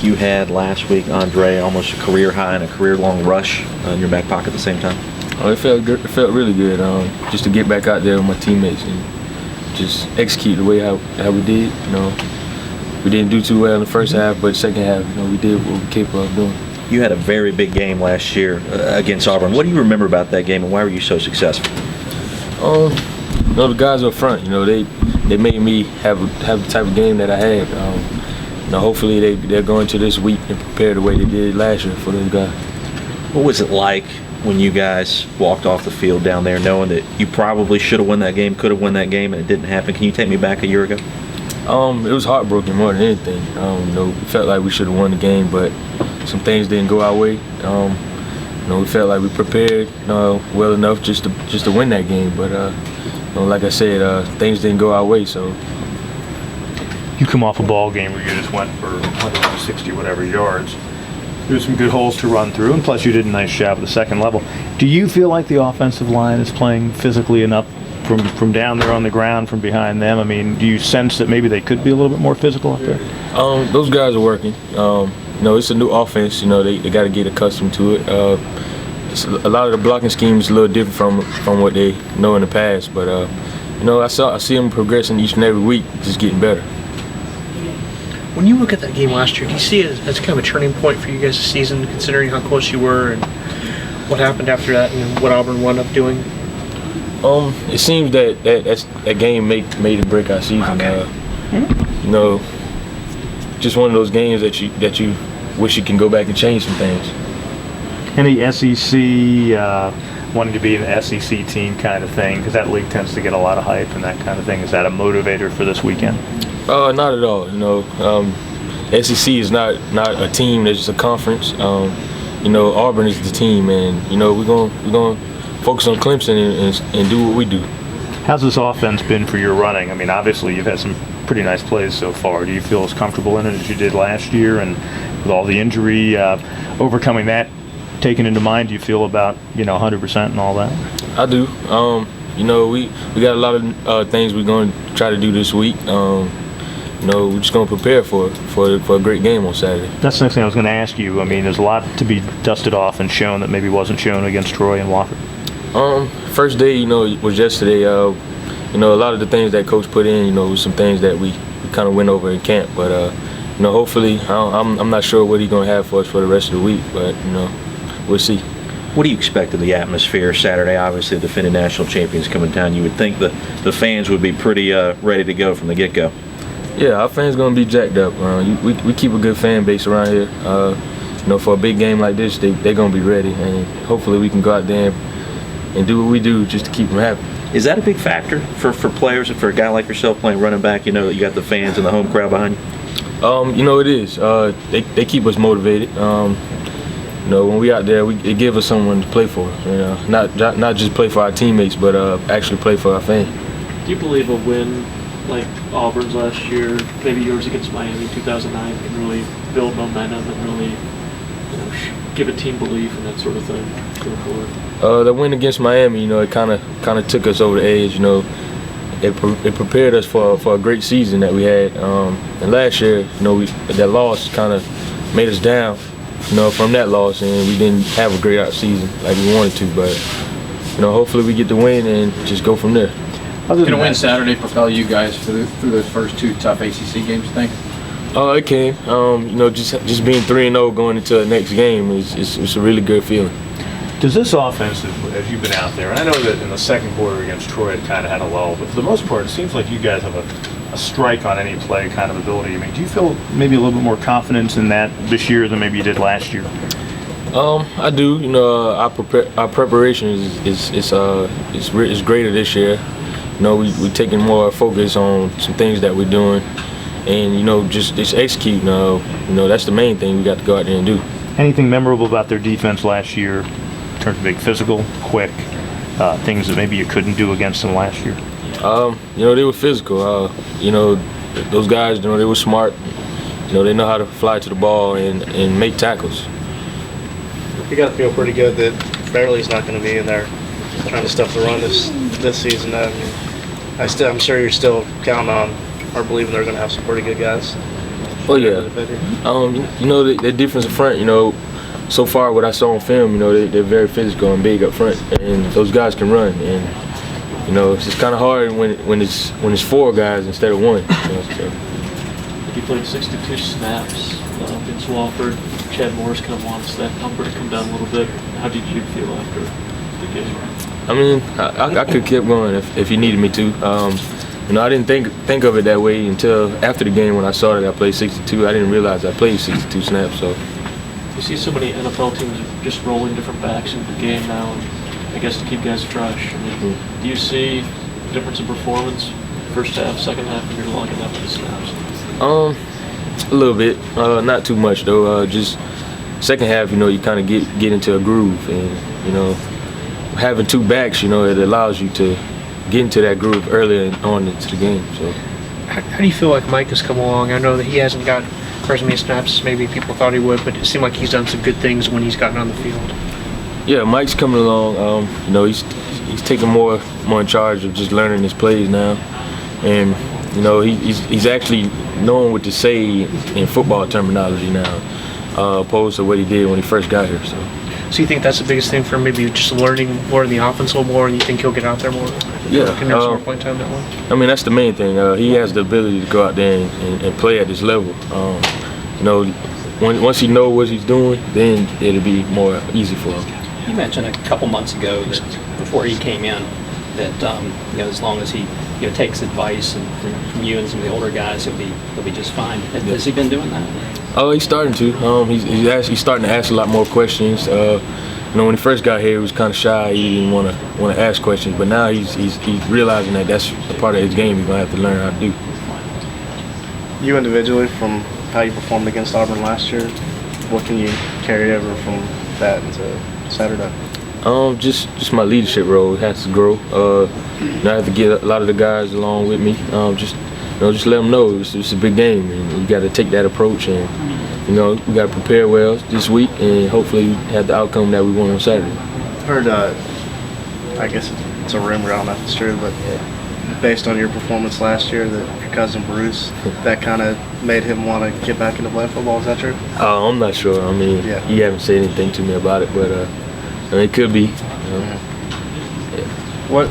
You had last week, Andre, almost a career high and a career-long rush in your back pocket at the same time. Oh, it felt good. It felt really good. Just to get back out there with my teammates and just execute the way how we did. We didn't do too well in the first half, but second half, we did what we were capable of doing. You had a very big game last year against Auburn. What do you remember about that game, and why were you so successful? The guys up front, they made me have the type of game that I had. Hopefully they're going to this week and prepare the way they did last year for those guys. What was it like when you guys walked off the field down there knowing that you probably should have won that game, could have won that game, and it didn't happen? Can you take me back a year ago? It was heartbroken more than anything. We felt like we should have won the game, but some things didn't go our way. We felt like we prepared well enough just to win that game, but like I said, things didn't go our way. So you come off a ball game where you just went for 160 whatever yards. There's some good holes to run through, and plus you did a nice job at the second level. Do you feel like the offensive line is playing physically enough from down there on the ground, from behind them? I mean, do you sense that maybe they could be a little bit more physical up there? Those guys are working. It's a new offense. They got to get accustomed to it. A lot of the blocking scheme is a little different from what they know in the past, but I see them progressing each and every week, just getting better. When you look at that game last year, do you see it as kind of a turning point for you guys this season, considering how close you were and what happened after that and what Auburn wound up doing? It seems that game made or break our season. Okay. Just one of those games that you wish you can go back and change some things. Any SEC wanting to be an SEC team kind of thing, because that league tends to get a lot of hype and that kind of thing. Is that a motivator for this weekend? Not at all. SEC is not a team. It's just a conference. Auburn is the team, and we're going to focus on Clemson and do what we do. How's this offense been for your running? I mean, obviously you've had some pretty nice plays so far. Do you feel as comfortable in it as you did last year? And with all the injury, overcoming that, taken into mind, do you feel about 100% and all that? I do. We got a lot of things we're going to try to do this week. We're just going to prepare for a great game on Saturday. That's the next thing I was going to ask you. I mean, there's a lot to be dusted off and shown that maybe wasn't shown against Troy and Wofford. First day, was yesterday. A lot of the things that Coach put in, was some things that we kind of went over in camp. But hopefully, I'm not sure what he's going to have for us for the rest of the week. But we'll see. What do you expect of the atmosphere Saturday? Obviously, the defending national champions coming down. You would think the fans would be pretty ready to go from the get-go. Yeah, our fans going to be jacked up. We keep a good fan base around here. For a big game like this, they're going to be ready. And hopefully we can go out there and do what we do just to keep them happy. Is that a big factor for players and for a guy like yourself playing running back, that you got the fans and the home crowd behind you? It is. They keep us motivated. When we out there, it gives us someone to play for. Not just play for our teammates, but actually play for our fans. Do you believe a win like Auburn's last year, maybe yours against Miami in 2009, can really build momentum and really give a team belief and that sort of thing going forward? The win against Miami, it kind of took us over the edge. It prepared us for a great season that we had. And last year, that loss kind of made us down. From that loss, and we didn't have a great out season like we wanted to, but hopefully we get the win and just go from there. Can a win Saturday propel you guys through those first two tough ACC games, you think? It can. Just being 3-0 going into the next game is a really good feeling. Does this offense, as you've been out there, and I know that in the second quarter against Troy it kind of had a lull, but for the most part it seems like you guys have a strike on any play kind of ability. I mean, do you feel maybe a little bit more confidence in that this year than maybe you did last year? I do. Our preparation is greater this year. We're taking more focus on some things that we're doing, and just execute. That's the main thing we got to go out there and do. Anything memorable about their defense last year in terms of being physical, quick, things that maybe you couldn't do against them last year? They were physical. Those guys, they were smart. They know how to fly to the ball and make tackles. You got to feel pretty good that Fairley's not going to be in there trying to stuff the run this season. I mean, I'm sure you're still counting on or believing they're going to have some pretty good guys. Oh yeah. You know, the defensive front, you know, so far what I saw on film, you know, they're very physical and big up front, and those guys can run. And you know, it's just kind of hard when it's 4 guys instead of 1. You know, so. You played 62 snaps against Wofford. Chad Morris kind of wants that number to come down a little bit. How did you feel after the game? I mean, I could keep going if he needed me to. You know, I didn't think of it that way until after the game when I saw that I played 62. I didn't realize I played 62 snaps. So You see so many NFL teams just rolling different backs into the game now, and I guess to keep guys fresh. I mean, do you see a difference in performance, first half, second half, when you're logging up with the snaps? a little bit, not too much though. Just second half, you know, you kind of get into a groove, and you know, having 2 backs, you know, it allows you to get into that groove earlier on into the game. So, How do you feel like Mike has come along? I know that he hasn't got as many snaps as maybe people thought he would, but it seemed like he's done some good things when he's gotten on the field. yeah, Mike's coming along. You know, he's taking more in charge of just learning his plays now, and you know, he's actually knowing what to say in football terminology now, opposed to what he did when he first got here. So you think that's the biggest thing for him, maybe just learning the offense a little more, and you think he'll get out there more? Yeah. Can have some more playing time that way? I mean, that's the main thing. He has the ability to go out there and play at this level. You know, once he knows what he's doing, then it'll be more easy for him. You mentioned a couple months ago that before he came in that you know, as long as he takes advice and from you and some of the older guys, he'll be just fine. Has he been doing that? Oh, he's starting to. He's starting to ask a lot more questions. You know, when he first got here, he was kind of shy. He didn't want to ask questions. But now he's realizing that that's a part of his game. He's gonna have to learn how to do. You individually, from how you performed against Auburn last year, what can you carry over from that into Saturday? Just my leadership role has to grow. I have to get a lot of the guys along with me. Just let them know it's a big game, and you got to take that approach. And you know, we got to prepare well this week, and hopefully have the outcome that we want on Saturday. I've heard, I guess it's a rumor, I don't know if it's true, but based on your performance last year, that your cousin Bruce, that kind of made him want to get back into playing football. Is that true? I'm not sure. I mean, he haven't said anything to me about it, but I mean, it could be. You know? What